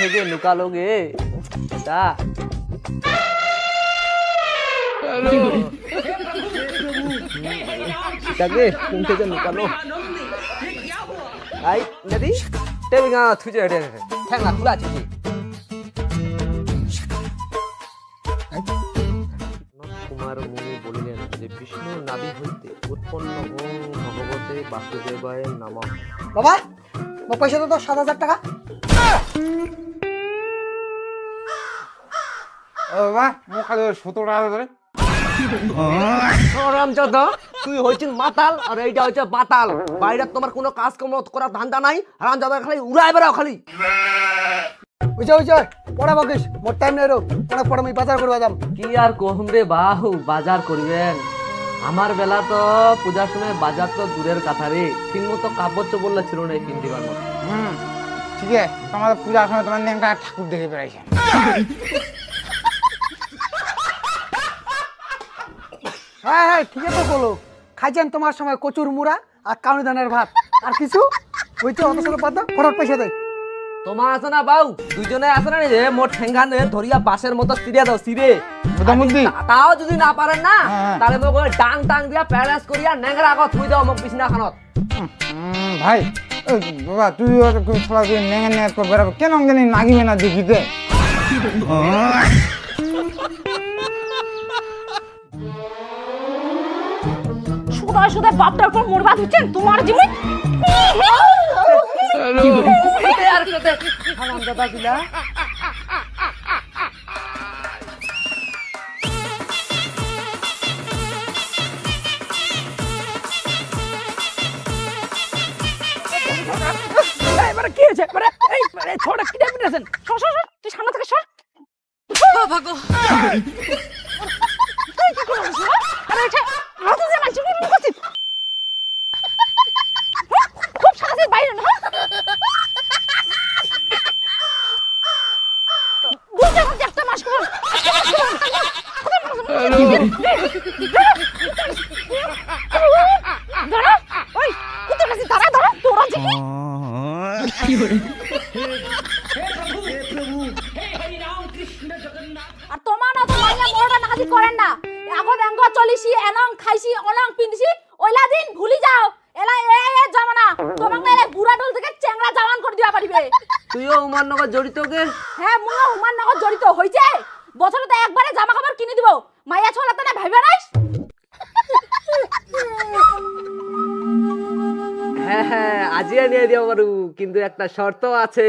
থেকে লুকালোগে তা তাকে কোন থেকে লুকালো আই দাদি টেবিঙ্গা থুজে রে ঠ্যাংলা খুলা আছে কুমার মুনি বলিলেন যে বিষ্ণুর নাভি হইতে উৎপন্ন ওম ভগবতে বাসুদেবায় নমঃ। বাবা পয়সা তো ৭,০০০ টাকা। বাবা মো খালি ১৭ টাকা ধরে রামচন্দ্র তুই হইছিস মাতাল আর এইটা হচ্ছে বাতাল। বাইরে তোমার কোনো কাজ কর্ম করার ধান্দা নাই, রামচন্দ্র খালি উড়াই বেড়াও খালি। বুঝছে পড়া বকিস মোর টাইম নাই রো পড়া আমি বাজার করবা দাম। কি আর কহবে বাহু বাজার করবেন, আমার বেলা তো পূজার সময় বাজার তো দূরের কথা রে, ঠিক মতো কাপড় চোপড় ছিল না কিনতে পারবো। ঠিক আছে তোমাদের পূজার সময় তোমার নেংটা ঠাকুর দেখে বেড়াইছে। হ্যাঁ হ্যাঁ ঠিক আছে বলো খাইছেন তোমার সময় কচুর মুড়া আর কাউনি ধানের ভাত আর কিছু হইছে অত ছোট পাতা ফরক পয়সা দেয়। তোমার আছে না বাউ দুইজনে আছে না রে মোট ঠেঙ্গা নে ধরিয়া বাসের মতো সিরে দাও সিরে। তাও যদি না পারেন না তাহলে মোক ডাং টাং দিয়া প্যারাস করিয়া নেংরা আগত থুই দাও মোক বিছনাখানত। ভাই বাবা তুই নেঙে নেঙে করে বেড়াবে কেন জানি নাগিবে না দেখিতে। সুদা সুদা বাপটার উপর মোরবা দিচ্ছেন তোমার জীবন। আর কতে হারাম দাদা দিলা এবারে কি হয়েছে এবারে এই ছোট কি দেখতেছেন সর সর সর তুই সামনে থেকে সর ভাগো তুই কি করছিস আরে এটা হাত দিয়ে না চুরি করছিস খুব সাহসে বাইরে না বুঝতে পারছি একটা মাস কর দাঁড়া ওই কোথায় গেছিস দাঁড়া দাঁড়া তোরা কি করে আর তোমার না তো মাইয়া মোড়া নাজি করেন না আগো ব্যাংক চলিছি এনং খাইছি অনং পিনছি ওইলা দিন ভুলি যাও এলা এ জামানা তোমাকে এলা বুড়া ডল থেকে চেংড়া জামান করে দিবা পারিবে। তুইও উমার নগর জড়িত গে? হ্যাঁ মুইও উমার নগর জড়িত হইছে বছরে তো একবারে জামা কাপড় কিনে দিব মাইয়া ছোলাতে না ভাইবা নাইস। হ্যাঁ হ্যাঁ আজিয়া নিয়ে দিও পারু কিন্তু একটা শর্ত আছে।